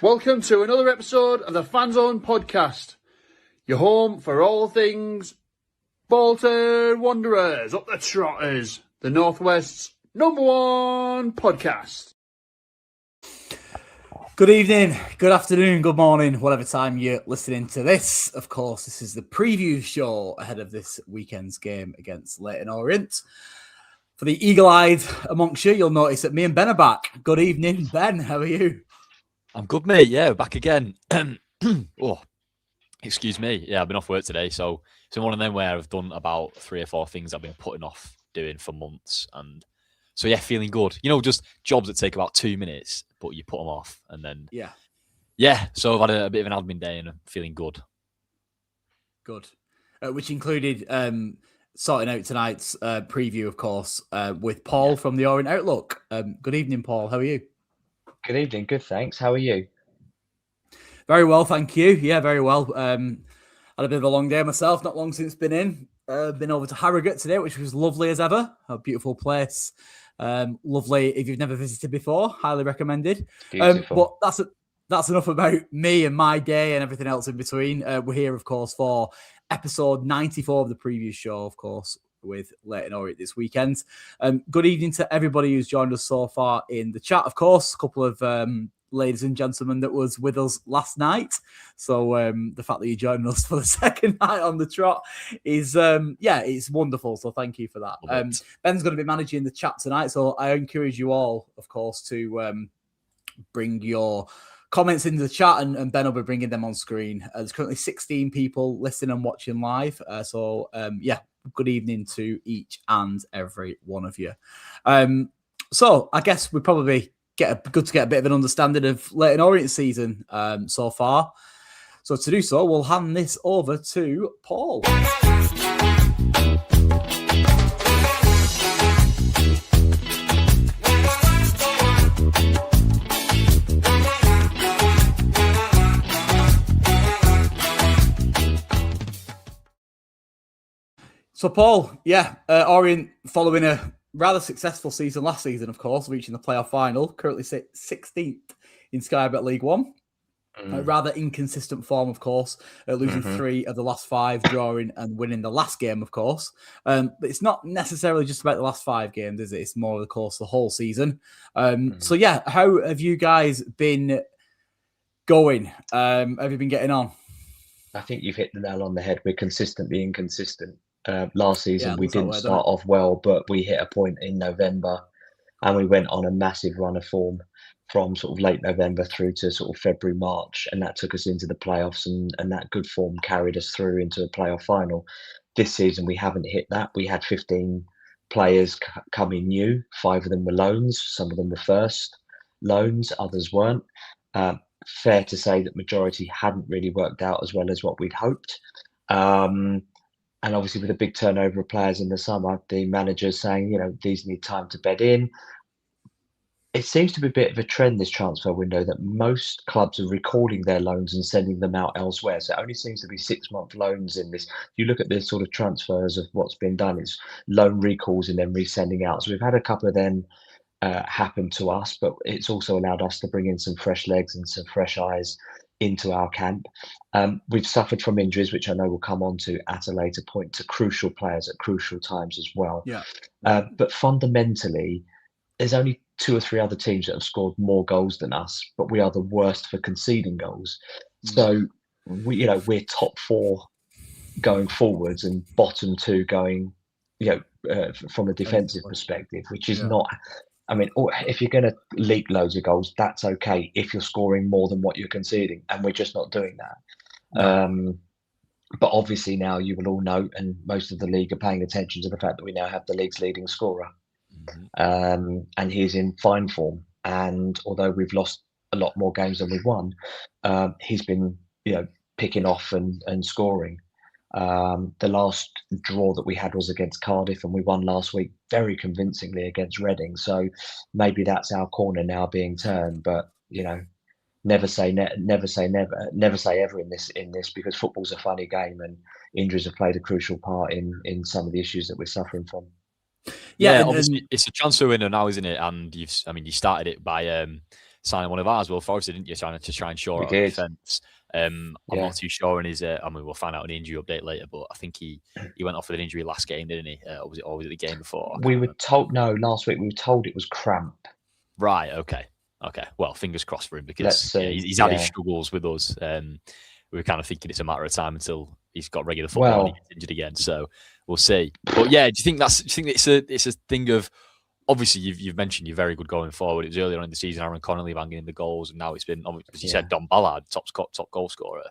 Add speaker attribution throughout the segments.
Speaker 1: Welcome to another episode of the Fan Zone podcast, your home for all things Bolton Wanderers, up the Trotters, the Northwest's #1 podcast.
Speaker 2: Good evening, good afternoon, good morning, whatever time you're listening to this. Of course, this is the preview show ahead of this weekend's game against Leyton Orient. For the eagle-eyed amongst you, you'll notice that me and Ben are back. Good evening, Ben. How are you?
Speaker 3: I'm good, mate. Yeah, back again. Oh, excuse me. Yeah, I've been off work today, so it's been one of them where I've done about 3 or 4 things I've been putting off doing for months, and so yeah, feeling good. You know, just jobs that take about 2 minutes, but you put them off, and then yeah. So I've had a bit of an admin day, and I'm feeling good.
Speaker 2: Good, which included sorting out tonight's preview, of course, with Paul from the Orient Outlook. Good evening, Paul. How are you?
Speaker 4: Good evening. Good, thanks. How are you?
Speaker 2: Very well, thank you. Yeah, very well. Had a bit of a long day myself, not long since been in. Been over to Harrogate today, which was lovely as ever. A beautiful place. Lovely. If you've never visited before, highly recommended. But that's enough about me and my day and everything else in between. We're here, of course, for episode 94 of the previous show, of course, with Leyton Orient this weekend. Good evening to everybody who's joined us so far in the chat, of course. A couple of ladies and gentlemen that was with us last night. So the fact that you joined us for the second night on the trot is, it's wonderful. So thank you for that. Ben's going to be managing the chat tonight. So I encourage you all, of course, to bring your comments into the chat, and Ben will be bringing them on screen. There's currently 16 people listening and watching live. Good evening to each and every one of you. So I guess we probably get a bit of an understanding of Leyton Orient season so far. So to do so, we'll hand this over to Paul. So, Paul, Orient following a rather successful season last season, of course, reaching the playoff final, currently 16th in Sky Bet League One. A rather inconsistent form, of course, losing 3 of the last 5, drawing and winning the last game, of course. But it's not necessarily just about the last 5 games, is it? It's more, of course, the whole season. So, how have you guys been going? Have you been getting on?
Speaker 4: I think you've hit the nail on the head. We're consistently inconsistent. Last season, we didn't
Speaker 2: start
Speaker 4: start off well, but we hit a point in November and we went on a massive run of form from sort of late November through to sort of February, March, and that took us into the playoffs, and that good form carried us through into a playoff final. This season, we haven't hit that. We had 15 players come in new. 5 of them were loans. Some of them were first loans, others weren't. Fair to say that majority hadn't really worked out as well as what we'd hoped. And obviously with a big turnover of players in the summer, the manager's saying, these need time to bed in. It seems to be a bit of a trend this transfer window that most clubs are recalling their loans and sending them out elsewhere. So it only seems to be 6-month loans in this. You look at the sort of transfers of what's been done, it's loan recalls and then resending out. So we've had a couple of them happen to us, but it's also allowed us to bring in some fresh legs and some fresh eyes into our camp. We've suffered from injuries, which I know we'll come on to at a later point, to crucial players at crucial times as well. But fundamentally, there's only 2 or 3 other teams that have scored more goals than us, but we are the worst for conceding goals. So we're top 4 going forwards and bottom 2 going, from a defensive perspective, which is not. I mean, if you're going to leak loads of goals, that's okay if you're scoring more than what you're conceding, and we're just not doing that. But obviously now you will all know, and most of the league are paying attention to the fact that we now have the league's leading scorer. And he's in fine form. And although we've lost a lot more games than we've won, he's been, picking off and scoring. The last draw that we had was against Cardiff, and we won last week very convincingly against Reading. So maybe that's our corner now being turned. But never say never say never, never say ever in this because football's a funny game, and injuries have played a crucial part in some of the issues that we're suffering from.
Speaker 3: Yeah, obviously it's a transfer window now, isn't it? And you started it by signing one of ours, Will Forrester, didn't you? Trying to shore up defence. I'm not too sure in his. We'll find out an injury update later, but I think he went off with an injury last game, didn't he? Or was it the game before?
Speaker 4: We were told last week. We were told it was cramp.
Speaker 3: Right. Okay. Well, fingers crossed for him because he's had his struggles with us. We were kind of thinking it's a matter of time until he's got regular football and he gets injured again. So we'll see. But yeah, do you think it's a thing of? Obviously, you've mentioned you're very good going forward. It was earlier on in the season, Aaron Connolly banging in the goals, and now it's been, as you said, Don Ballard, top goal scorer.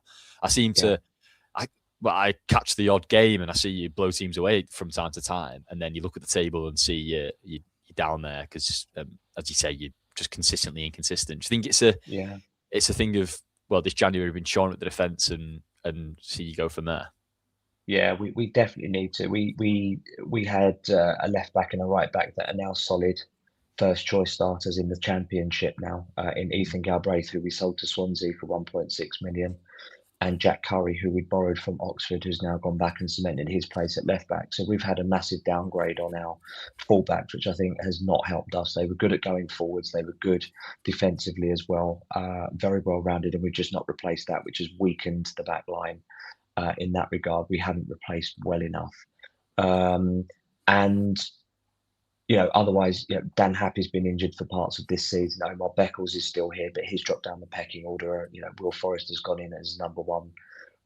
Speaker 3: I catch the odd game and I see you blow teams away from time to time, and then you look at the table and see you're down there because, as you say, you're just consistently inconsistent. Do you think it's a thing of, well, this January we've been showing at the defence and see you go from there?
Speaker 4: Yeah, we definitely need to. We had a left back and a right back that are now solid first choice starters in the Championship now. In Ethan Galbraith, who we sold to Swansea for 1.6 million, and Jack Curry, who we borrowed from Oxford, who's now gone back and cemented his place at left back. So we've had a massive downgrade on our fullbacks, which I think has not helped us. They were good at going forwards. They were good defensively as well, very well rounded, and we've just not replaced that, which has weakened the back line. In that regard, we haven't replaced well enough. Otherwise, Dan Happy's been injured for parts of this season. Omar Beckles is still here, but he's dropped down the pecking order. Will Forrester's gone in as number one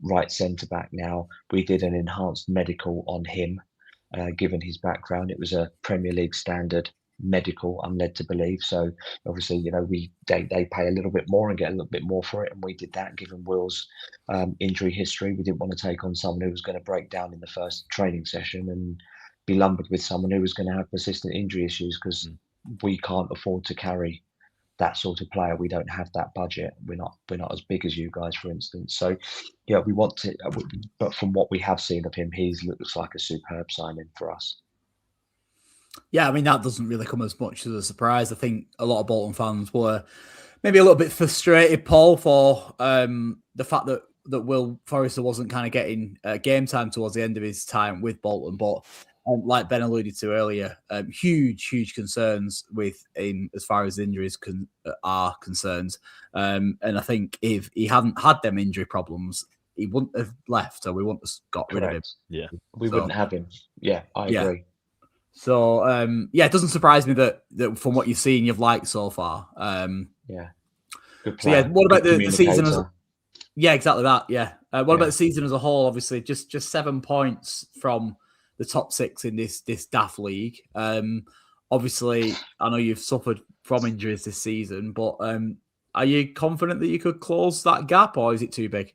Speaker 4: right centre back now. We did an enhanced medical on him, given his background. It was a Premier League standard medical, I'm led to believe. So obviously, they pay a little bit more and get a little bit more for it, and we did that. Given Will's injury history, we didn't want to take on someone who was going to break down in the first training session and be lumbered with someone who was going to have persistent injury issues, because we can't afford to carry that sort of player. We don't have that budget. We're not as big as you guys, for instance. So we want to, but from what we have seen of him, he looks like a superb signing for us.
Speaker 2: Yeah, that doesn't really come as much as a surprise. I think a lot of Bolton fans were maybe a little bit frustrated, Paul, for the fact that Will Forrester wasn't kind of getting game time towards the end of his time with Bolton. But like Ben alluded to earlier, huge concerns with him as far as injuries are concerned. And I think if he hadn't had them injury problems, he wouldn't have left, or we wouldn't have got rid of him.
Speaker 3: Yeah,
Speaker 4: we wouldn't have him. Yeah, I agree.
Speaker 2: So, it doesn't surprise me that from what you've seen, you've liked so far.
Speaker 4: Good
Speaker 2: player. So, what about the season? Exactly that. Yeah. What about the season as a whole? Obviously, just 7 points from the top 6 in this daft league. Obviously, I know you've suffered from injuries this season, but are you confident that you could close that gap, or is it too big?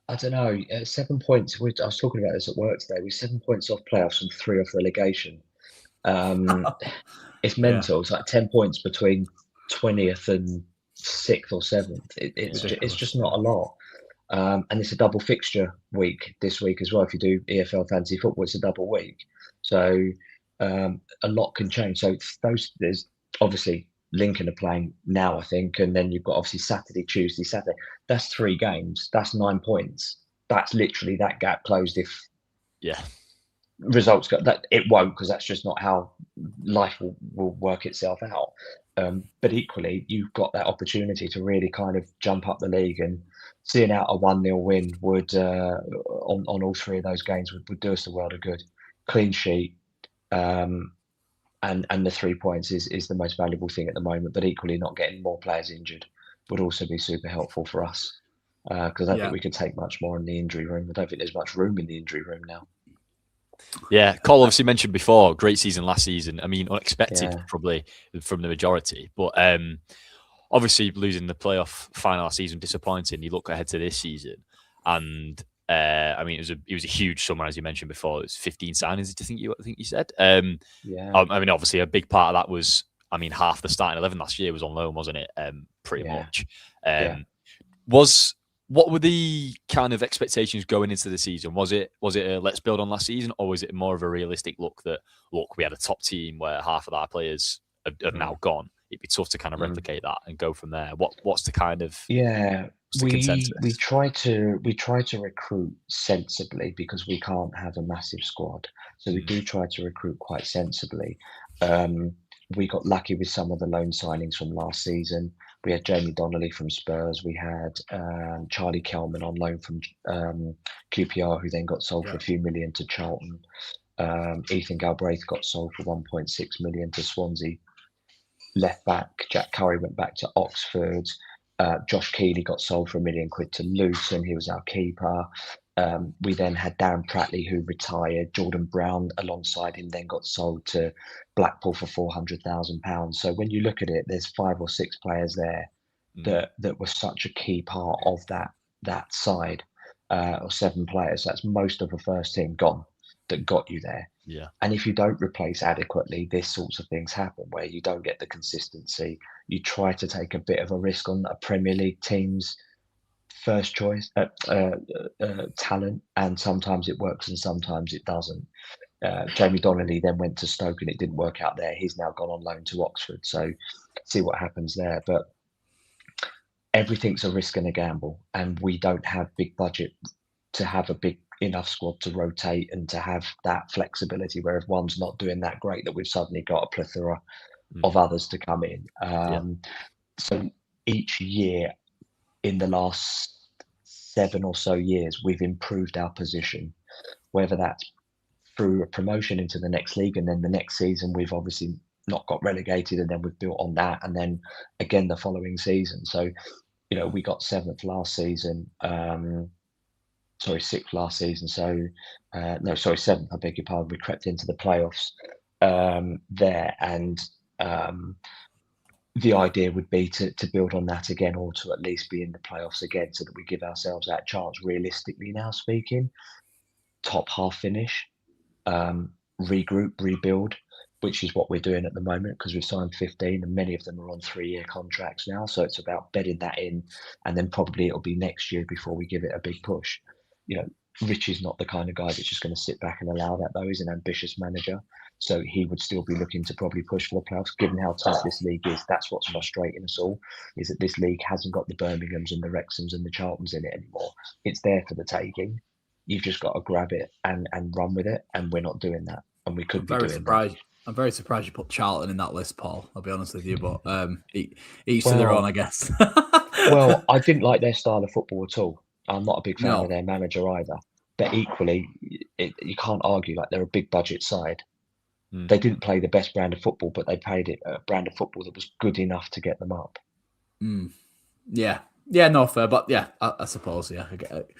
Speaker 4: I don't know. 7 points. I was talking about this at work today. We're 7 points off playoffs and 3 off relegation. It's mental. It's like 10 points between 20th and 6th or 7th. It's just not a lot. And it's a double fixture week this week as well. If you do EFL fantasy football, it's a double week. So a lot can change. So there's obviously Lincoln are playing now, I think, and then you've got obviously Saturday, Tuesday, Saturday. That's 3 games. That's 9 points. That's literally that gap closed if results go. That it won't, because that's just not how life will work itself out. But equally, you've got that opportunity to really kind of jump up the league, and seeing out a 1-0 win would on all 3 of those games would do us the world of good. Clean sheet. And the 3 points is the most valuable thing at the moment, but equally not getting more players injured would also be super helpful for us, because I don't think we could take much more in the injury room. I don't think there's much room in the injury room now.
Speaker 3: Yeah, Cole obviously mentioned before, great season last season. Unexpected probably from the majority, but obviously losing the playoff final last season, disappointing. You look ahead to this season, and I mean, it was a huge summer, as you mentioned before. It was 15 signings, I think you said.
Speaker 4: Yeah.
Speaker 3: I mean, obviously, a big part of that was, I mean, half the starting 11 last year was on loan, wasn't it? Pretty
Speaker 4: Yeah.
Speaker 3: much.
Speaker 4: Yeah.
Speaker 3: What were the kind of expectations going into the season? Was it a let's build on last season, or was it more of a realistic look that, look, we had a top team where half of our players have now gone? It'd be tough to kind of replicate that and go from there. What's the kind of
Speaker 4: we
Speaker 3: consensus?
Speaker 4: try to recruit sensibly because we can't have a massive squad. So we do try to recruit quite sensibly. We got lucky with some of the loan signings from last season. We had Jamie Donnelly from Spurs. We had Charlie Kelman on loan from QPR, who then got sold for a few million to Charlton. Ethan Galbraith got sold for 1.6 million to Swansea. Left back Jack Curry went back to Oxford. Josh Keeley got sold for £1 million to Luton. He was our keeper. We then had Darren Pratley, who retired. Jordan Brown alongside him then got sold to Blackpool for £400,000. So when you look at it, there's 5 or 6 players there that were such a key part of that side, or 7 players. That's most of the first team gone that got you there.
Speaker 3: Yeah.
Speaker 4: And if you don't replace adequately, these sorts of things happen where you don't get the consistency. You try to take a bit of a risk on a Premier League team's first choice talent, and sometimes it works and sometimes it doesn't. Jamie Donnelly then went to Stoke and it didn't work out there. He's now gone on loan to Oxford, so see what happens there. But everything's a risk and a gamble, and we don't have big budget to have a big enough squad to rotate and to have that flexibility where if one's not doing that great, that we've suddenly got a plethora of others to come in. So each year in the last 7 or so years, we've improved our position, whether that's through a promotion into the next league, and then the next season we've obviously not got relegated, and then we've built on that, and then again the following season. So, you know, we got 7th last season, 6th last season. So, 7th, I beg your pardon. We crept into the playoffs there, and the idea would be to build on that again, or to at least be in the playoffs again, so that we give ourselves that chance. Realistically now speaking, top half finish, regroup, rebuild, which is what we're doing at the moment, because we've signed 15 and many of them are on 3-year contracts now. So it's about bedding that in, and then probably it'll be next year before we give it a big push. You know, Rich is not the kind of guy that's just going to sit back and allow that, though. He's an ambitious manager. So he would still be looking to probably push for the playoffs, given how tough this league is. That's what's frustrating us all, is that this league hasn't got the Birminghams and the Wrexhams and the Charltons in it anymore. It's there for the taking. You've just got to grab it and run with it, and we're not doing that. And we could be doing that.
Speaker 2: I'm very surprised you put Charlton in that list, Paul. I'll be honest with you, but each to their own, I guess.
Speaker 4: Well, I didn't like their style of football at all. I'm not a big fan of their manager either. But equally, you can't argue, like, they're a big budget side. They didn't play the best brand of football, but they played it a brand of football that was good enough to get them up.
Speaker 2: Yeah, no, fair, but yeah, I suppose, yeah, I get it.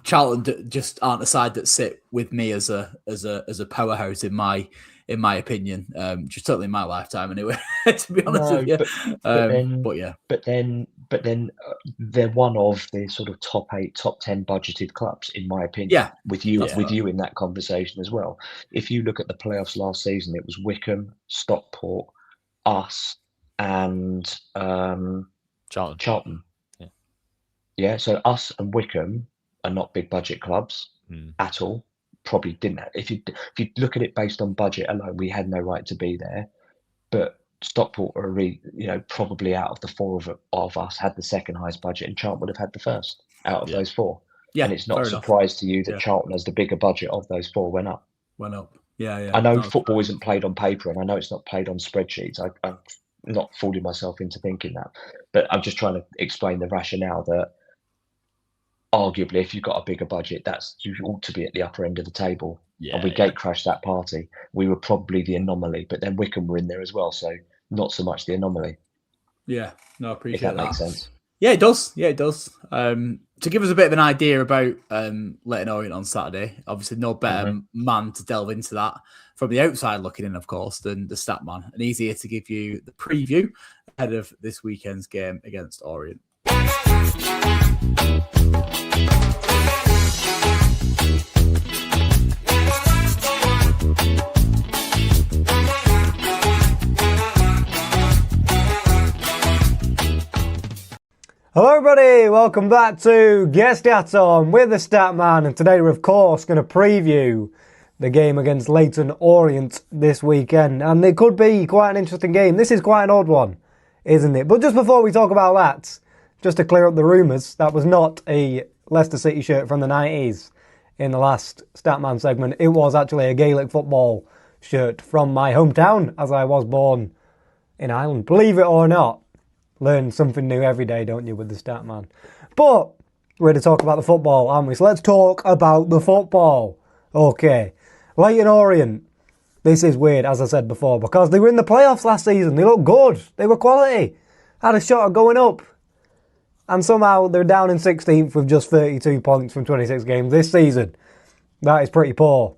Speaker 2: Charlton just aren't a side that sit with me as a powerhouse in my opinion, just certainly in my lifetime anyway. To be honest with you, but then they're one of the sort of top 8, top 10 budgeted clubs in my opinion. Yeah,
Speaker 4: with you in that conversation as well. If you look at the playoffs last season, it was Wickham, Stockport, us, and Charlton. Yeah, so us and Wickham are not big budget clubs at all. Probably didn't have, if you look at it based on budget alone, we had no right to be there. But Stockport are probably out of the 4 of us had the second highest budget, and Charlton would have had the first out of those 4. Yeah, and it's not a surprise to you that Charlton, as the bigger budget of those 4, went up.
Speaker 2: Yeah.
Speaker 4: I know football isn't played on paper, and I know it's not played on spreadsheets. I'm not fooling myself into thinking that, but I'm just trying to explain the rationale that arguably, if you've got a bigger budget, you ought to be at the upper end of the table. Yeah, and we gate crashed that party. We were probably the anomaly, but then Wickham were in there as well, so not so much the anomaly.
Speaker 2: Yeah, no, I appreciate
Speaker 4: that. Makes sense.
Speaker 2: Yeah, it does. To give us a bit of an idea about Leyton Orient on Saturday, obviously no better man to delve into that from the outside looking in, of course, than the stat man, and easier to give you the preview ahead of this weekend's game against Orient.
Speaker 5: everybody, welcome back to Guest Atom with the Statman, and today we're of course going to preview the game against Leyton Orient this weekend, and it could be quite an interesting game. This is quite an odd one, isn't it? But just before we talk about that, just to clear up the rumours, that was not a Leicester City shirt from the 90s in the last Statman segment. It was actually a Gaelic football shirt from my hometown, as I was born in Ireland. Believe it or not, learn something new every day, don't you, with the Statman? But we're here to talk about the football, aren't we? So let's talk about the football. Okay, Leyton Orient. This is weird, as I said before, because they were in the playoffs last season. They looked good. They were quality. Had a shot at going up. And somehow they're down in 16th with just 32 points from 26 games this season. That is pretty poor,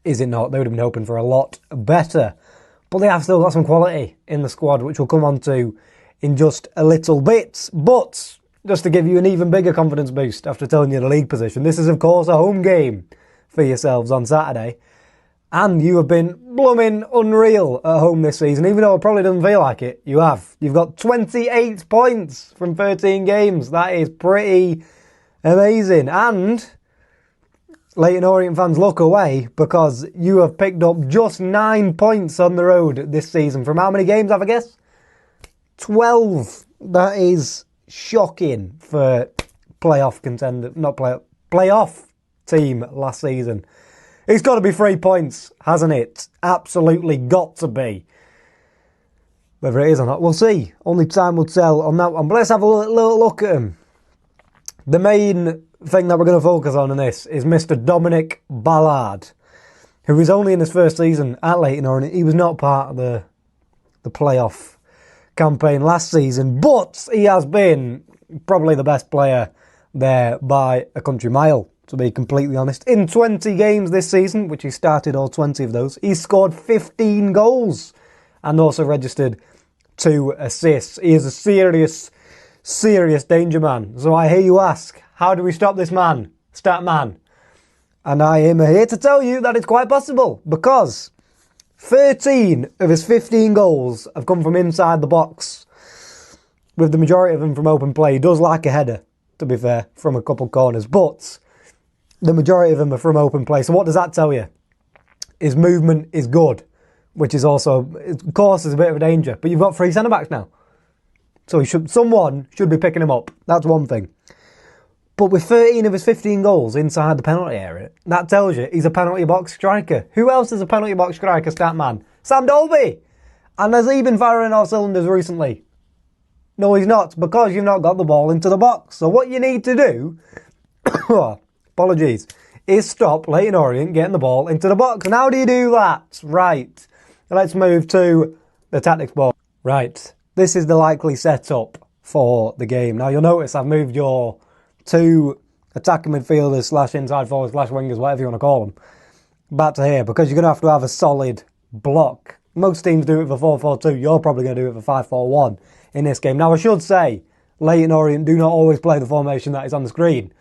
Speaker 5: is it not? They would have been hoping for a lot better. But they have still got some quality in the squad, which we'll come on to in just a little bit. But just to give you an even bigger confidence boost after telling you the league position, this is of course a home game for yourselves on Saturday. And you have been blooming unreal at home this season, even though it probably doesn't feel like it. You have. You've got 28 points from 13 games. That is pretty amazing. And Leyton Orient fans, look away, because you have picked up just 9 points on the road this season. From how many games, have I guessed? 12. That is shocking for playoff contender, not playoff team last season. It's got to be 3 points, hasn't it? Absolutely got to be. Whether it is or not, we'll see. Only time will tell on that one. But let's have a little look at him. The main thing that we're going to focus on in this is Mr. Dominic Ballard, who is only in his first season at Leyton Orient. He was not part of the playoff campaign last season, but he has been probably the best player there by a country mile, to be completely honest. In 20 games this season, which he started all 20 of those, he scored 15 goals and also registered 2 assists. He is a serious danger man. So I hear you ask, how do we stop this man, Statman? And I am here to tell you that it's quite possible, because 13 of his 15 goals have come from inside the box, with the majority of them from open play. He does like a header, to be fair, from a couple corners, but the majority of them are from open play. So what does that tell you? His movement is good, which is also, of course, is a bit of a danger. But you've got 3 centre-backs now. So someone should be picking him up. That's one thing. But with 13 of his 15 goals inside the penalty area, that tells you he's a penalty box striker. Who else is a penalty box striker, Statman? Sam Dolby! And has he been firing off cylinders recently? No, he's not, because you've not got the ball into the box. So what you need to do, apologies, is stop Leyton Orient getting the ball into the box. And how do you do that? Right. Let's move to the tactics board. Right. This is the likely setup for the game. Now, you'll notice I've moved your 2 attacking midfielders / inside forwards / wingers, whatever you want to call them, back to here, because you're going to have a solid block. Most teams do it for 4-4-2. You're probably going to do it for 5-4-1 in this game. Now, I should say, Leyton Orient do not always play the formation that is on the screen.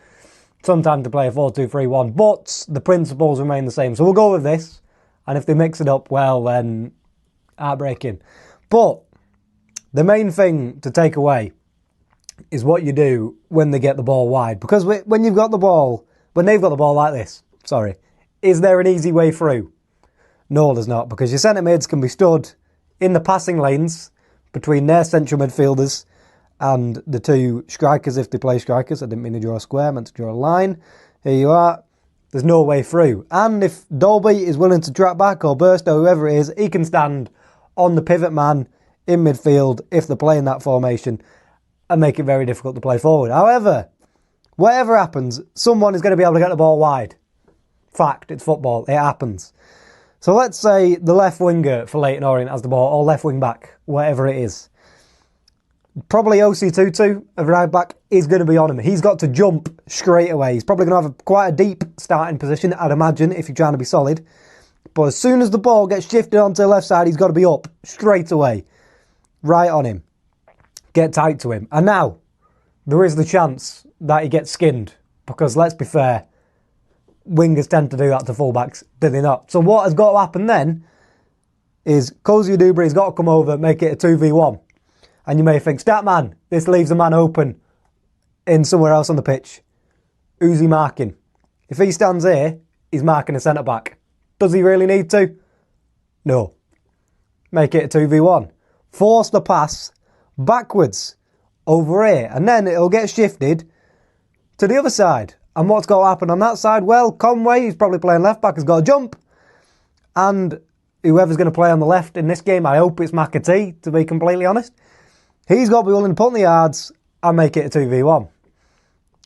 Speaker 5: Sometimes they play a 4-2-3-1, but the principles remain the same. So we'll go with this, and if they mix it up, well, then heartbreaking. But the main thing to take away is what you do when they get the ball wide. Because when you've got the ball, when they've got the ball like this, is there an easy way through? No, there's not, because your centre mids can be stood in the passing lanes between their central midfielders and the 2 strikers, if they play strikers. I didn't mean to draw a square, I meant to draw a line. Here you are. There's no way through. And if Dolby is willing to track back, or Burst, or whoever it is, he can stand on the pivot man in midfield if they're playing that formation, and make it very difficult to play forward. However, whatever happens, someone is going to be able to get the ball wide. Fact, it's football, it happens. So let's say the left winger for Leyton Orient has the ball, or left wing back, whatever it is. Probably OC Tutu, a right back, is going to be on him. He's got to jump straight away. He's probably going to have quite a deep starting position, I'd imagine, if you're trying to be solid. But as soon as the ball gets shifted onto the left side, he's got to be up straight away. Right on him. Get tight to him. And now, there is the chance that he gets skinned. Because let's be fair, wingers tend to do that to fullbacks, do they not? So what has got to happen then is Cozy Dubry's got to come over, make it a 2v1. And you may think, Statman, this leaves a man open in somewhere else on the pitch. Who's he marking? If he stands here, he's marking a centre-back. Does he really need to? No. Make it a 2v1. Force the pass backwards over here, and then it'll get shifted to the other side. And what's got to happen on that side? Well, Conway, who's probably playing left-back, has got to jump. And whoever's going to play on the left in this game, I hope it's McAtee, to be completely honest, he's got to be willing to put in the yards and make it a 2v1.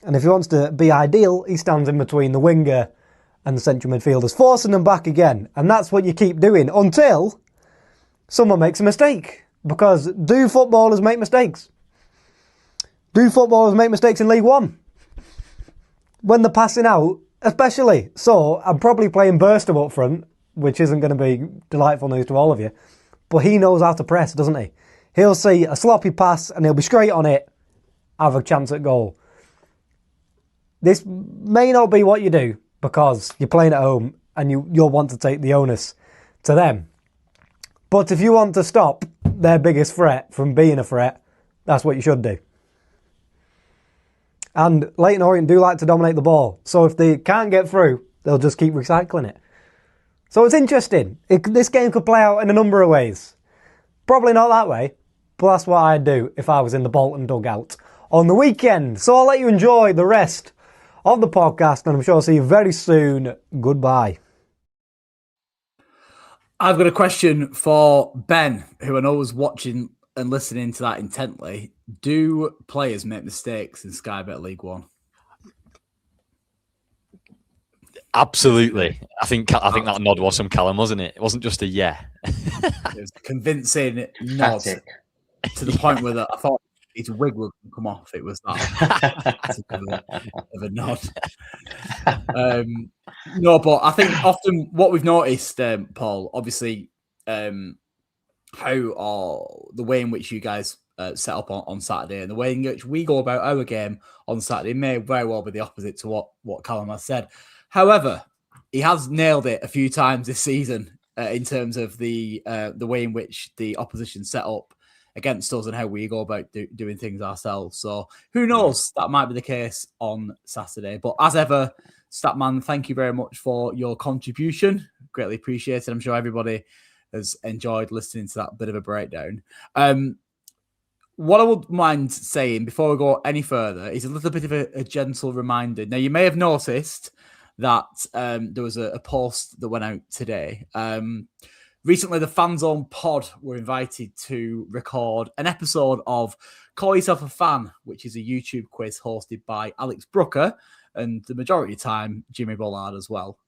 Speaker 5: And if he wants to be ideal, he stands in between the winger and the central midfielders, forcing them back again. And that's what you keep doing until someone makes a mistake. Because do footballers make mistakes? Do footballers make mistakes in League One? When they're passing out, especially. So I'm probably playing Burstum up front, which isn't going to be delightful news to all of you. But he knows how to press, doesn't he? He'll see a sloppy pass and he'll be straight on it, have a chance at goal. This may not be what you do because you're playing at home and you'll want to take the onus to them. But if you want to stop their biggest threat from being a threat, that's what you should do. And Leyton Orient do like to dominate the ball. So if they can't get through, they'll just keep recycling it. So it's interesting. This game could play out in a number of ways. Probably not that way, but that's what I'd do if I was in the Bolton dugout on the weekend. So I'll let you enjoy the rest of the podcast, and I'm sure I'll see you very soon. Goodbye.
Speaker 2: I've got a question for Ben, who I know was watching and listening to that intently. Do players make mistakes in Sky Bet League One?
Speaker 3: Absolutely. I think that nod was from Callum, wasn't it? It wasn't just a yeah.
Speaker 2: It was a convincing nod to the point where I thought his wig would come off. It was that of a nod. No, but I think often what we've noticed, Paul, obviously, the way in which you guys set up on Saturday and the way in which we go about our game on Saturday may very well be the opposite to what Callum has said. However, he has nailed it a few times this season in terms of the way in which the opposition set up against us and how we go about doing things ourselves. So who knows? That might be the case on Saturday. But as ever, Statman, thank you very much for your contribution. Greatly appreciated. I'm sure everybody has enjoyed listening to that bit of a breakdown. What I would mind saying before we go any further is a little bit of a gentle reminder. Now, you may have noticed that there was a post that went out today. Recently, the Fanzone pod were invited to record an episode of Call Yourself a Fan, which is a YouTube quiz hosted by Alex Brooker and the majority of the time, Jimmy Bollard as well.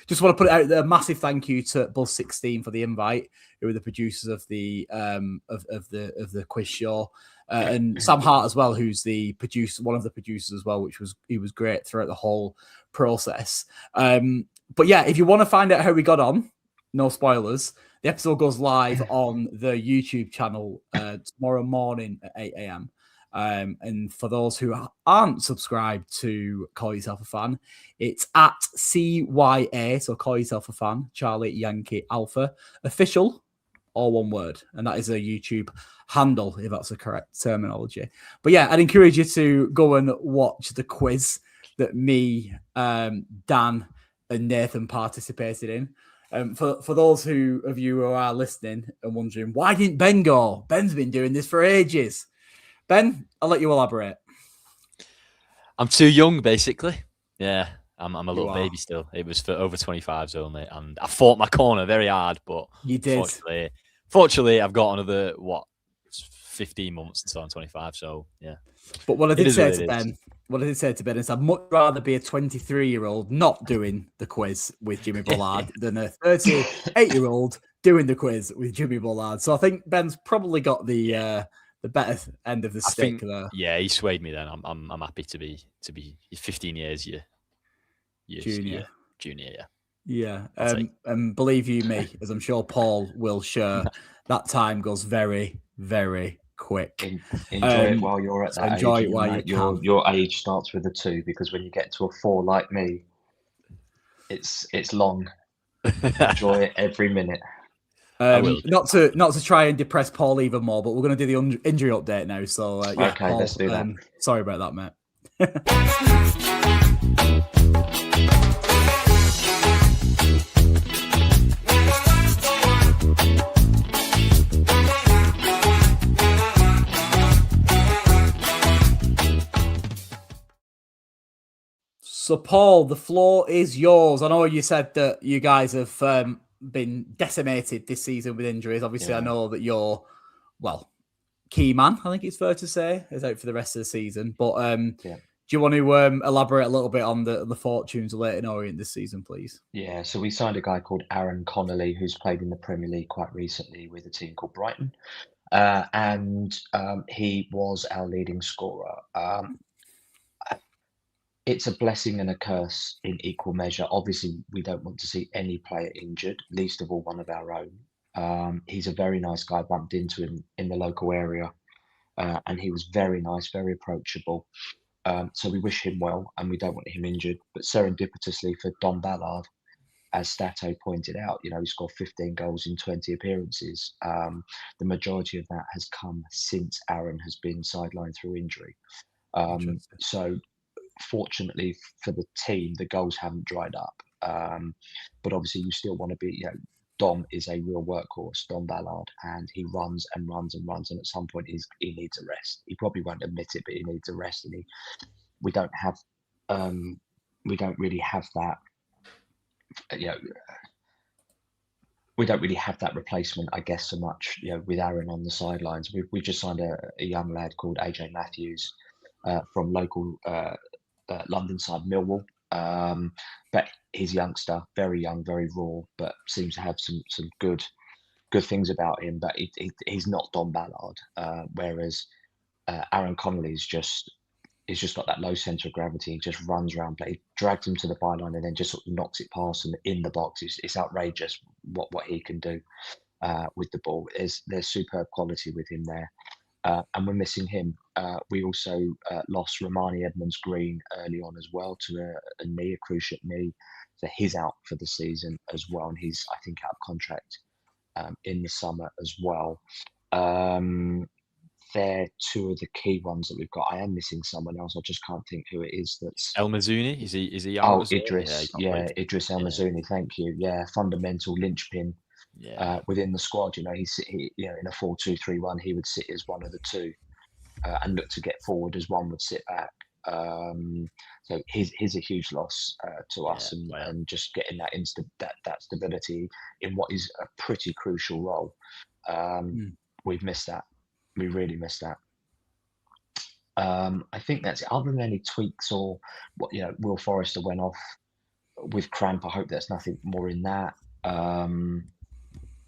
Speaker 2: Just want to put it out there, a massive thank you to Buzz 16 for the invite, who are the producers of the quiz show, and Sam Hart as well, who's the producer, one of the producers as well, he was great throughout the whole process. But yeah, if you want to find out how we got on, no spoilers, the episode goes live on the YouTube channel tomorrow morning at 8 a.m. And for those who aren't subscribed to Call Yourself a Fan, it's at CYA, so Call Yourself a Fan, Charlie Yankee Alpha, official, all one word. And that is a YouTube handle, if that's the correct terminology. But yeah, I'd encourage you to go and watch the quiz that me, Dan, and Nathan participated in. For those of you who are listening and wondering, why didn't Ben go? Ben's been doing this for ages. Ben, I'll let you elaborate.
Speaker 3: I'm too young, basically. Yeah, I'm a little baby still. It was for over 25s only, and I fought my corner very hard, but
Speaker 2: you did.
Speaker 3: Fortunately, I've got another 15 months until I'm 25. So yeah.
Speaker 2: But what I did say to Ben is I'd much rather be a 23-year-old not doing the quiz with Jimmy Bollard than a 38-year-old doing the quiz with Jimmy Bollard. So I think Ben's probably got the better end of the stick there.
Speaker 3: Yeah, he swayed me then. I'm happy to be 15 years junior. Yeah.
Speaker 2: Yeah. And believe you me, as I'm sure Paul will share, that time goes very, very quick.
Speaker 4: Enjoy it while you're at that
Speaker 2: enjoy
Speaker 4: age.
Speaker 2: It while you can.
Speaker 4: Your age starts with a 2, because when you get to a 4 like me, it's long. Enjoy it every minute.
Speaker 3: I will.
Speaker 2: Not to try and depress Paul even more, but we're going to do the injury update now. So yeah,
Speaker 4: Okay,
Speaker 2: Paul,
Speaker 4: let's do that.
Speaker 2: Sorry about that, mate. So, Paul, the floor is yours. I know you said that you guys have been decimated this season with injuries. Obviously, I know that you're, key man, I think it's fair to say, is out for the rest of the season. But do you want to elaborate a little bit on the fortunes of Leyton Orient this season, please?
Speaker 4: Yeah, so we signed a guy called Aaron Connolly, who's played in the Premier League quite recently with a team called Brighton. And he was our leading scorer. It's a blessing and a curse in equal measure. Obviously, we don't want to see any player injured, least of all one of our own. He's a very nice guy. I bumped into him in the local area, and he was very nice, very approachable. So we wish him well, and we don't want him injured. But serendipitously for Don Ballard, as Stato pointed out, he scored 15 goals in 20 appearances. The majority of that has come since Aaron has been sidelined through injury. So fortunately for the team, the goals haven't dried up. But obviously you still want to be, Dom is a real workhorse, Dom Ballard, and he runs and runs and runs. And at some point he needs a rest. He probably won't admit it, but he needs a rest. And we don't really have that, we don't really have that replacement, I guess, so much, with Aaron on the sidelines. We just signed a young lad called AJ Matthews from local London side Millwall, but he's a youngster, very young, very raw, but seems to have some good things about him. But he's not Don Ballard, whereas Aaron Connolly's just got that low centre of gravity. He just runs around, play, drags him to the byline, and then just sort of knocks it past him in the box. It's outrageous what he can do with the ball. There's superb quality with him there. And we're missing him. We also lost Romani Edmonds-Green early on as well to a cruciate knee. So he's out for the season as well. And he's, I think, out of contract in the summer as well. They're two of the key ones that we've got. I am missing someone else. I just can't think who it is. That's
Speaker 3: El Mazouni. Is he out?
Speaker 4: Oh,
Speaker 3: as well?
Speaker 4: Idris. Idris El Mazouni. Thank you. Yeah, fundamental linchpin. Within the squad, in a 4-2-3-1, he would sit as one of the two and look to get forward as one would sit back. So he's a huge loss to us, and just getting that stability in what is a pretty crucial role. We've missed that. We really missed that. I think that's it. Other than any tweaks or what, Will Forrester went off with cramp. I hope there's nothing more in that.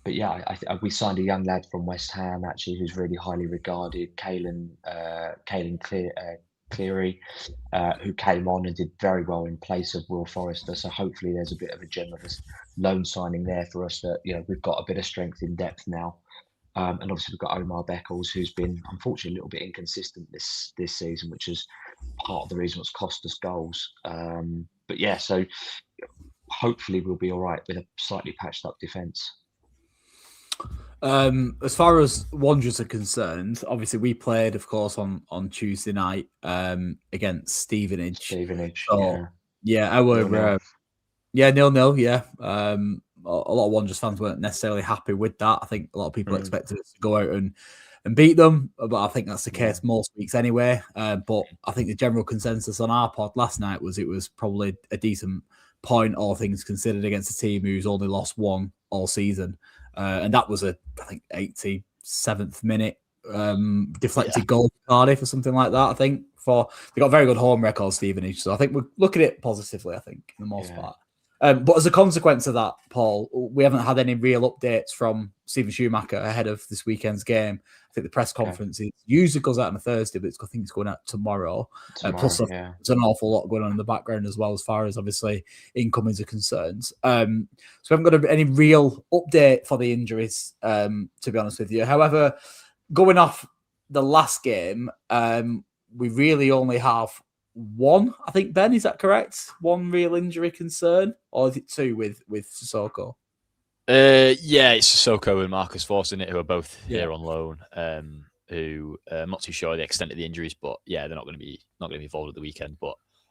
Speaker 4: But yeah, we signed a young lad from West Ham actually, who's really highly regarded, Caelan Cleary, who came on and did very well in place of Will Forrester. So hopefully there's a bit of a gem of a loan signing there for us that we've got a bit of strength in depth now. And obviously we've got Omar Beckles, who's been unfortunately a little bit inconsistent this season, which is part of the reason what's cost us goals. But yeah, so hopefully we'll be all right with a slightly patched up defence.
Speaker 2: As far as Wanderers are concerned, obviously we played, of course, on Tuesday night against Stevenage. So, yeah, 0-0. 0-0. A lot of Wanderers fans weren't necessarily happy with that. I think a lot of people expected us to go out and beat them, but I think that's the case most weeks anyway. But I think the general consensus on our pod last night was it was probably a decent point, all things considered, against a team who's only lost one all season. And that was I think 87th minute deflected goal to Cardiff or something like that. I think they got a very good home record, Stevenage. So I think we're looking at it positively, I think, for the most part. But as a consequence of that, Paul, we haven't had any real updates from Stephen Schumacher ahead of this weekend's game. I think the press conference usually goes out on a Thursday, but I think it's going out tomorrow. Plus, there's an awful lot going on in the background as well, as far as obviously incomings are concerned. So we haven't got any real update for the injuries, to be honest with you. However, going off the last game, we really only have one, I think, Ben, is that correct? One real injury concern, or is it two with Sissoko?
Speaker 3: Yeah, it's Sissoko and Marcus Forss in it, who are both here on loan. Who I'm not too sure the extent of the injuries, but yeah, they're not going to be involved at the weekend.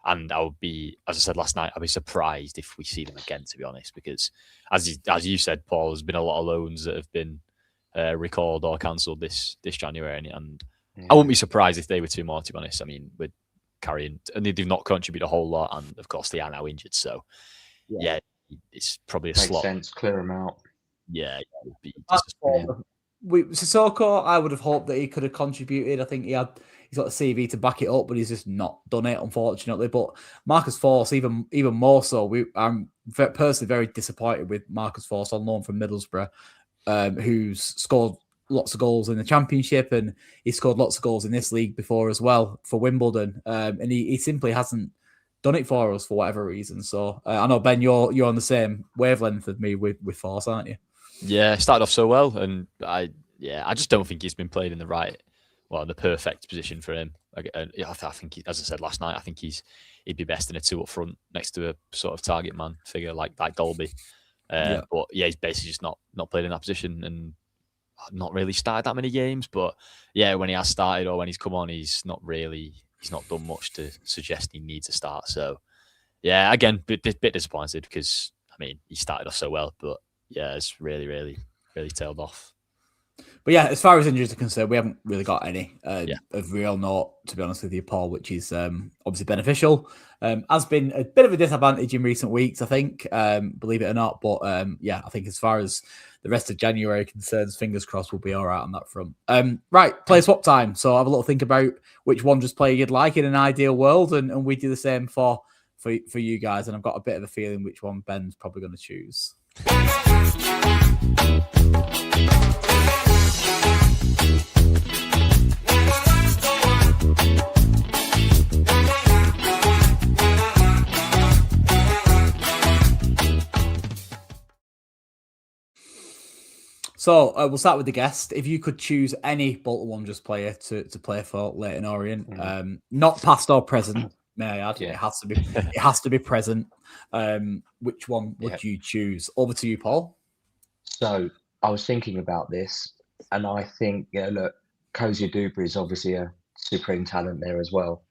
Speaker 3: And I would be, as I said last night, I'd be surprised if we see them again, to be honest, because as you said, Paul, there's been a lot of loans that have been recalled or cancelled this January, and I wouldn't be surprised if they were two more, to be honest. I mean, we're carrying, and they do not contribute a whole lot, and of course they are now injured, so yeah it's probably a slot.
Speaker 4: Makes sense, clear them out.
Speaker 3: Yeah, it would be
Speaker 2: Sissoko, I would have hoped that he could have contributed. I think he's got the CV to back it up, but he's just not done it, unfortunately. But Marcus Forss, even more so. I'm personally very disappointed with Marcus Forss on loan from Middlesbrough, who's scored lots of goals in the Championship, and he scored lots of goals in this league before as well for Wimbledon. And he simply hasn't done it for us for whatever reason. So I know, Ben, you're on the same wavelength of me with Forss, aren't you?
Speaker 3: Yeah, started off so well, and I just don't think he's been played in the perfect position for him. I think, as I said last night, I think he'd be best in a two up front next to a sort of target man figure like Dolby. But yeah, he's basically just not played in that position and not really started that many games. But yeah, when he has started or when he's come on, he's not done much to suggest he needs a start. So yeah, again, bit disappointed because I mean he started off so well, but yeah, it's really, really, really tailed off.
Speaker 2: But yeah, as far as injuries are concerned, we haven't really got any of real note, to be honest with you, Paul, which is obviously beneficial. Has been a bit of a disadvantage in recent weeks, I think, believe it or not. But yeah, I think as far as the rest of January concerns, fingers crossed we'll be all right on that front. Right, play swap time. So have a little think about which Wanderers player you'd like in an ideal world, and we do the same for you guys. And I've got a bit of a feeling which one Ben's probably going to choose. So we'll start with the guest. If you could choose any Bolton Wanderers player to play for Leyton Orient, not past or present, may I add? Yeah. It has to be present. Which one would you choose? Over to you, Paul.
Speaker 4: So I was thinking about this, and I think, look, Kozia Dubry is obviously a supreme talent there as well.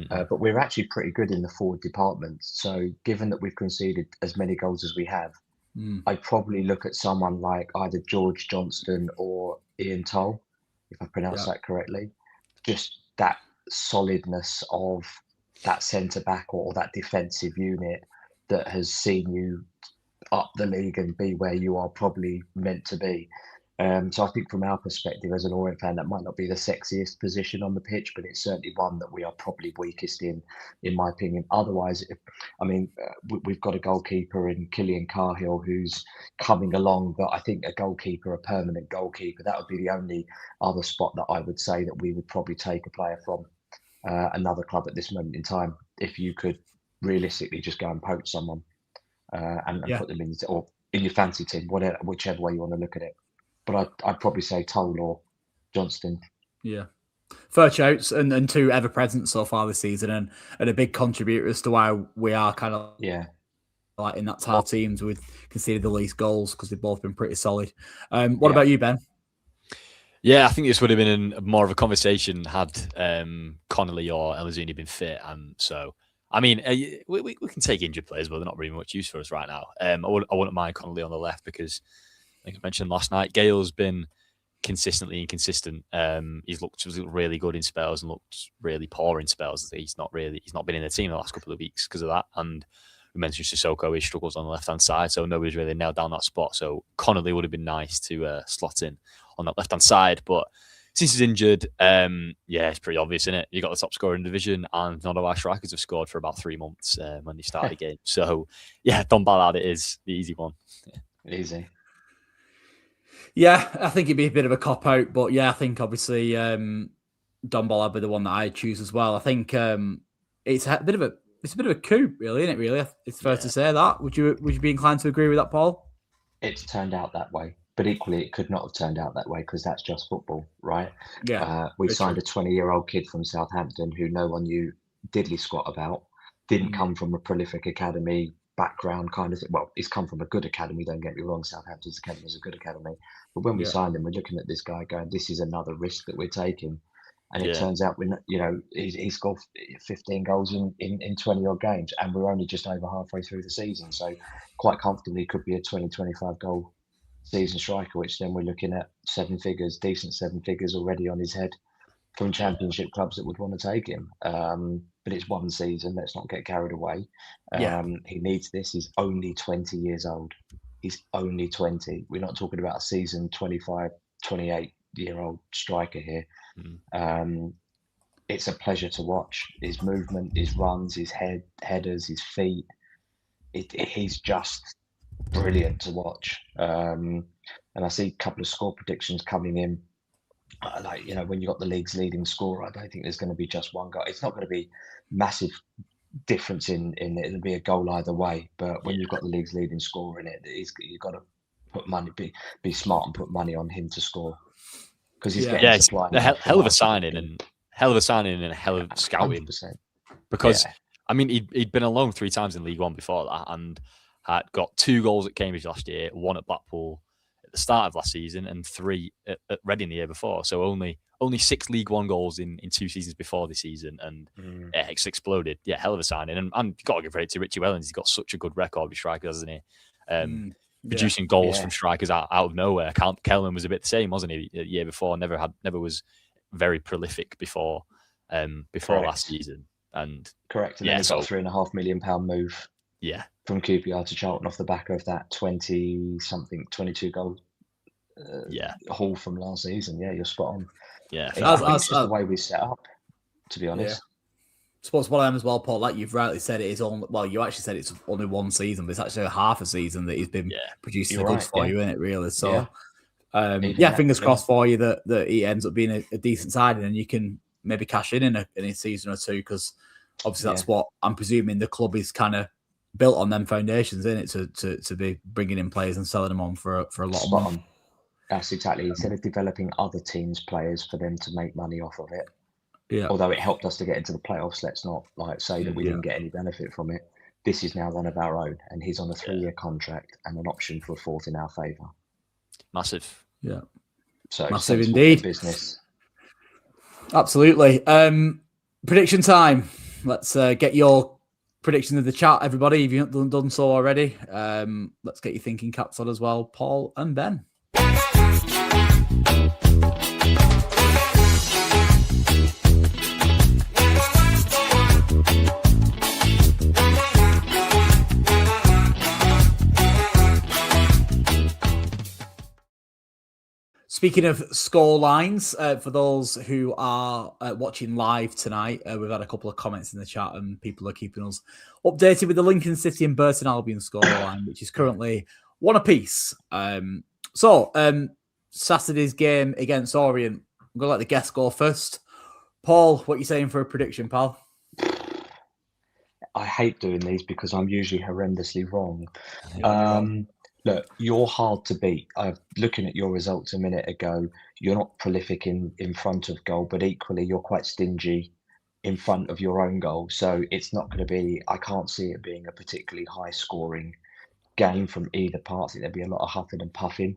Speaker 4: But we're actually pretty good in the forward department. So given that we've conceded as many goals as we have, I'd probably look at someone like either George Johnston or Ian Toll, if I pronounce that correctly. Just that solidness of that centre-back or that defensive unit that has seen you up the league and be where you are probably meant to be. So I think from our perspective as an Orient fan, that might not be the sexiest position on the pitch, but it's certainly one that we are probably weakest in my opinion. Otherwise, we've got a goalkeeper in Killian Cahill who's coming along, but I think a permanent goalkeeper, that would be the only other spot that I would say that we would probably take a player from another club at this moment in time, if you could realistically just go and poach someone and put them in your fancy team, whichever way you want to look at it. But I'd probably say Toll or Johnston. Yeah.
Speaker 2: Fair shouts and two ever present so far this season and a big contributor as to why we are kind of like in that top teams with conceded the least goals because they've both been pretty solid. What about you, Ben?
Speaker 3: Yeah, I think this would have been more of a conversation had Connolly or Elazuni been fit. And so, I mean, we can take injured players, but they're not really much use for us right now. I wouldn't mind Connolly on the left because, like I mentioned last night, Gale's been consistently inconsistent. He's looked really good in spells and looked really poor in spells. He's not been in the team the last couple of weeks because of that. And we mentioned Sissoko, his struggles on the left-hand side, so nobody's really nailed down that spot. So Connolly would have been nice to slot in on that left-hand side. But since he's injured, it's pretty obvious, isn't it? You got the top scorer in the division, and none of our strikers have scored for about 3 months when they started the game. So, yeah, Don Ballard, it is the easy one.
Speaker 4: Easy.
Speaker 2: Yeah, I think it'd be a bit of a cop-out, but yeah, I think obviously Don Ballard would be the one that I'd choose as well. I think it's a bit of a coup, really, isn't it? Really, it's fair to say that. Would you be inclined to agree with that, Paul?
Speaker 4: It's turned out that way, but equally, it could not have turned out that way because that's just football, right?
Speaker 2: Yeah.
Speaker 4: We signed a 20-year-old kid from Southampton who no one knew diddly squat about. Didn't come from a prolific academy, background kind of, well, he's come from a good academy, don't get me wrong, Southampton's academy is a good academy, but when we signed him, we're looking at this guy going, this is another risk that we're taking. And it turns out, he's got 15 goals in 20 odd games, and we're only just over halfway through the season. So quite comfortably could be a 20-25 goal season striker, which then we're looking at decent seven figures already on his head from championship clubs that would want to take him. But it's one season. Let's not get carried away. He needs this. He's only 20 years old. He's only 20. We're not talking about a seasoned 25, 28-year-old striker here. It's a pleasure to watch. His movement, his runs, his headers, his feet. He's just brilliant to watch. And I see a couple of score predictions coming in. When you've got the league's leading scorer, I don't think there's going to be just one goal. It's not going to be massive difference in it. It'll be a goal either way. But when you've got the league's leading scorer in it, you've got to put money, be smart and put money on him to score. Because he's getting supply.
Speaker 3: A hell of a signing and hell of scouting.
Speaker 4: 100%.
Speaker 3: Because he'd been alone 3 times in League One before that, and had got 2 goals at Cambridge last year, 1 at Blackpool at the start of last season, and 3 at Reading the year before. So only 6 League One goals in 2 seasons before this season, and it's exploded. Yeah, hell of a signing, and you've got to give credit to Richie Wellens. He's got such a good record with strikers, hasn't he? Producing goals from strikers out of nowhere. Kelman was a bit the same, wasn't he? The year before, never was very prolific before last season. And
Speaker 4: correct. And then he got a £3.5 million move.
Speaker 3: Yeah,
Speaker 4: from QPR to Charlton off the back of that 22 goal haul from last season. Yeah, you're spot on.
Speaker 3: Yeah,
Speaker 4: it's just the way we set up, to be honest.
Speaker 2: I suppose one of them as well, Paul, like you've rightly said, it is only, well, you actually said it's only one season, but it's actually half a season that he's been producing the goods for you, isn't it, really? So, fingers crossed for you that he ends up being a decent signing and you can maybe cash in a season or two, because obviously that's what I'm presuming the club is kind of built on them foundations, isn't it, to be bringing in players and selling them on for a lot of money.
Speaker 4: That's exactly. Instead of developing other teams' players for them to make money off of it.
Speaker 2: Yeah.
Speaker 4: Although it helped us to get into the playoffs, let's not say that we didn't get any benefit from it. This is now one of our own, and he's on a 3-year contract and an option for a 4th in our favour.
Speaker 3: Massive.
Speaker 2: Yeah.
Speaker 4: So
Speaker 2: massive indeed.
Speaker 4: Business.
Speaker 2: Absolutely. Prediction time. Let's get your predictions in the chat, everybody, if you haven't done so already. Let's get your thinking caps on as well, Paul and Ben. Speaking of score lines, for those who are watching live tonight, we've had a couple of comments in the chat and people are keeping us updated with the Lincoln City and Burton Albion score line, which is currently 1 apiece. Saturday's game against Orient, I'm going to let the guests go first. Paul, what are you saying for a prediction, pal?
Speaker 4: I hate doing these because I'm usually horrendously wrong. Look, you're hard to beat. Looking at your results a minute ago, you're not prolific in front of goal, but equally you're quite stingy in front of your own goal. So it's not going to be, I can't see it being a particularly high scoring game from either part. I think there'll be a lot of huffing and puffing.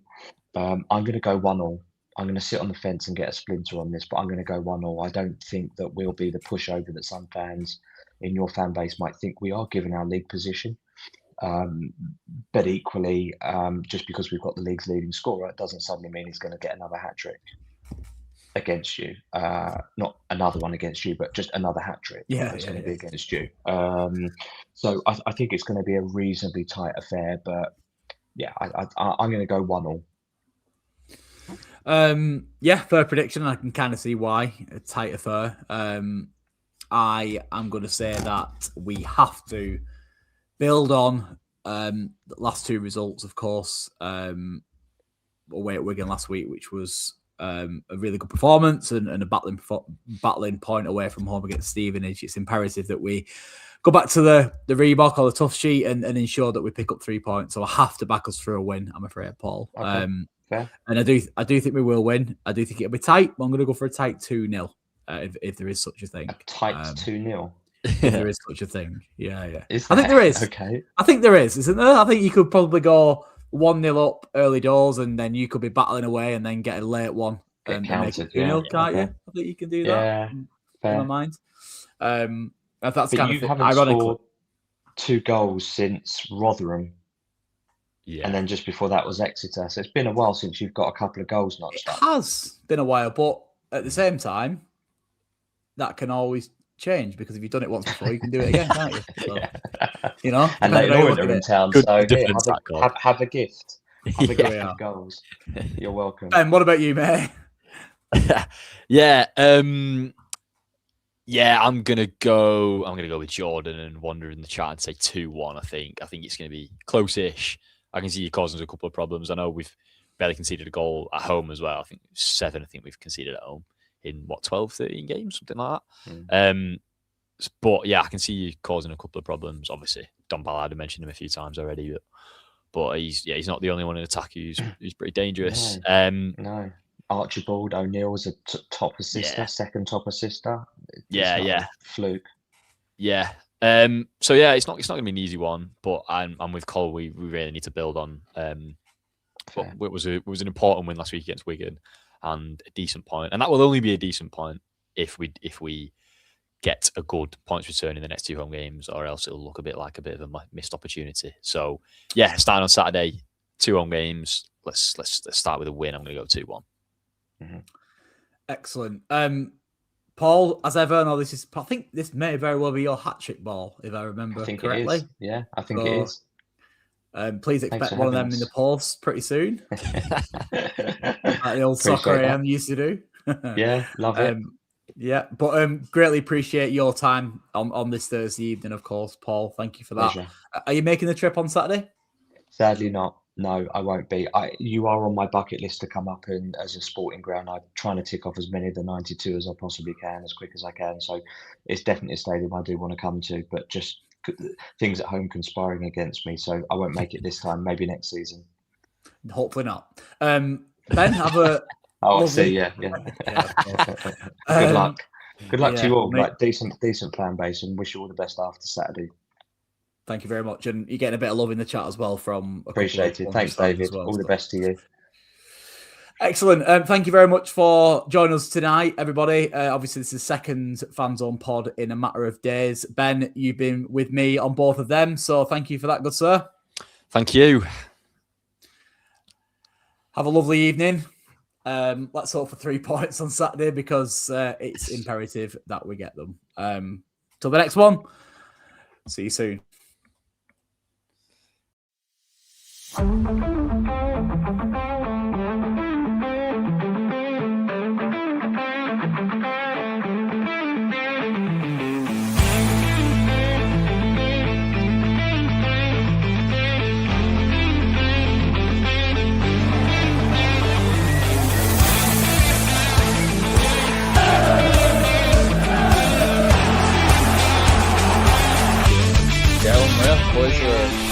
Speaker 4: I'm going to go 1-1. I'm going to sit on the fence and get a splinter on this, but I'm going to go 1-1. I don't think that we'll be the pushover that some fans in your fan base might think we are, given our league position. But equally, just because we've got the league's leading scorer, it doesn't suddenly mean he's going to get another hat-trick against you. Not another one against you, but just another hat-trick that's going to be against you. So I think it's going to be a reasonably tight affair, but I'm going to go 1-1.
Speaker 2: Fair prediction. I can kind of see why a tight affair. I am going to say that we have to build on the last 2 results, of course, away at Wigan last week, which was a really good performance and a battling point away from home against Stevenage. It's imperative that we go back to the Reebok or the Toughsheet and ensure that we pick up 3 points. So I have to back us for a win, I'm afraid, Paul.
Speaker 4: Okay. Fair.
Speaker 2: And I do think we will win. I do think it'll be tight, but I'm going to go for a tight 2-0 if there is such a thing.
Speaker 4: A tight 2-0?
Speaker 2: if there is such a thing. Yeah.
Speaker 4: Is
Speaker 2: I think
Speaker 4: there?
Speaker 2: there is.
Speaker 4: Okay.
Speaker 2: I think there is, isn't there? I think you could probably go 1-0 up early doors, and then you could be battling away and then get a late one
Speaker 4: Get
Speaker 2: and make
Speaker 4: countered,
Speaker 2: it 2-0,
Speaker 4: yeah.
Speaker 2: can't you?
Speaker 4: Okay.
Speaker 2: I think you can do that.
Speaker 4: Yeah,
Speaker 2: In
Speaker 4: fair.
Speaker 2: my mind. That's
Speaker 4: But
Speaker 2: kind
Speaker 4: you
Speaker 2: of
Speaker 4: haven't
Speaker 2: ironically.
Speaker 4: scored 2 goals since Rotherham,
Speaker 3: Yeah.
Speaker 4: and then just before that was Exeter. So it's been a while since you've got a couple of goals notched
Speaker 2: It
Speaker 4: up.
Speaker 2: has been a while, but at the same time, that can always change because if you've done it once before, you can do it again, can't you? So, you know,
Speaker 4: And
Speaker 2: depending
Speaker 4: Leyton
Speaker 2: on how you
Speaker 4: Orient
Speaker 2: look
Speaker 4: are
Speaker 2: at
Speaker 4: in
Speaker 2: it.
Speaker 4: town,
Speaker 3: Good
Speaker 4: so here,
Speaker 3: defence, that goal.
Speaker 4: have a gift. Have a
Speaker 3: Yeah.
Speaker 4: gift of goals. You're welcome.
Speaker 2: Ben, what about you, mate?
Speaker 3: Yeah. Yeah, I'm gonna go with Jordan and Wander in the chat and say 2-1. I think it's gonna be close-ish. I can see you causing us a couple of problems. I know we've barely conceded a goal at home as well. I think 7. I think we've conceded at home in 12, 13 games, something like that. But yeah, I can see you causing a couple of problems. Obviously, Don Ballard, I mentioned him a few times already, but he's not the only one in attack who's pretty dangerous.
Speaker 4: No. Archibald O'Neill's a top assister,
Speaker 3: Yeah.
Speaker 4: second top assister. It's
Speaker 3: Yeah,
Speaker 4: not
Speaker 3: yeah.
Speaker 4: a fluke.
Speaker 3: Yeah. So yeah, it's not gonna be an easy one, but I'm with Cole. We really need to build on. But
Speaker 4: Fair.
Speaker 3: it was an important win last week against Wigan, and a decent point, and that will only be a decent point if we get a good points return in the next 2 home games, or else it'll look a bit of a missed opportunity. So yeah, starting on Saturday, 2 home games. Let's start with a win. I'm gonna go 2-1.
Speaker 2: Excellent. Paul, as ever, I think this may very well be your hat-trick ball, if I remember
Speaker 4: I think
Speaker 2: correctly.
Speaker 4: it is. Yeah, I think
Speaker 2: So,
Speaker 4: it is.
Speaker 2: Please expect
Speaker 4: for
Speaker 2: one of them
Speaker 4: having
Speaker 2: in the
Speaker 4: us.
Speaker 2: post pretty soon, like the old soccer
Speaker 4: Appreciate
Speaker 2: AM used to do.
Speaker 4: Yeah, love it.
Speaker 2: Yeah, but greatly appreciate your time on this Thursday evening, of course, Paul. Thank you for that.
Speaker 4: Pleasure.
Speaker 2: Are you making the trip on Saturday?
Speaker 4: Sadly not. No, I won't be. You are on my bucket list to come up and as a sporting ground. I'm trying to tick off as many of the 92 as I possibly can, as quick as I can. So it's definitely a stadium I do want to come to, but just things at home conspiring against me. So I won't make it this time. Maybe next season.
Speaker 2: Hopefully not. Ben, have a
Speaker 4: Oh, I
Speaker 2: lovely-
Speaker 4: see. Yeah. Good luck. Good luck to you all.
Speaker 2: mate.
Speaker 4: Like decent fan base, and wish you all the best after Saturday.
Speaker 2: Thank you very much. And you're getting a bit of love in the chat as well from a couple of
Speaker 4: Appreciate it.
Speaker 2: Wanderers
Speaker 4: Thanks,
Speaker 2: fans
Speaker 4: David.
Speaker 2: as well,
Speaker 4: All the
Speaker 2: so.
Speaker 4: best to you.
Speaker 2: Excellent. Thank you very much for joining us tonight, everybody. Obviously, this is the second Fan Zone pod in a matter of days. Ben, you've been with me on both of them, so thank you for that, good sir.
Speaker 3: Thank you.
Speaker 2: Have a lovely evening. Let's hope for 3 points on Saturday because it's imperative that we get them. Till the next one, see you soon.
Speaker 3: Yeah, boys are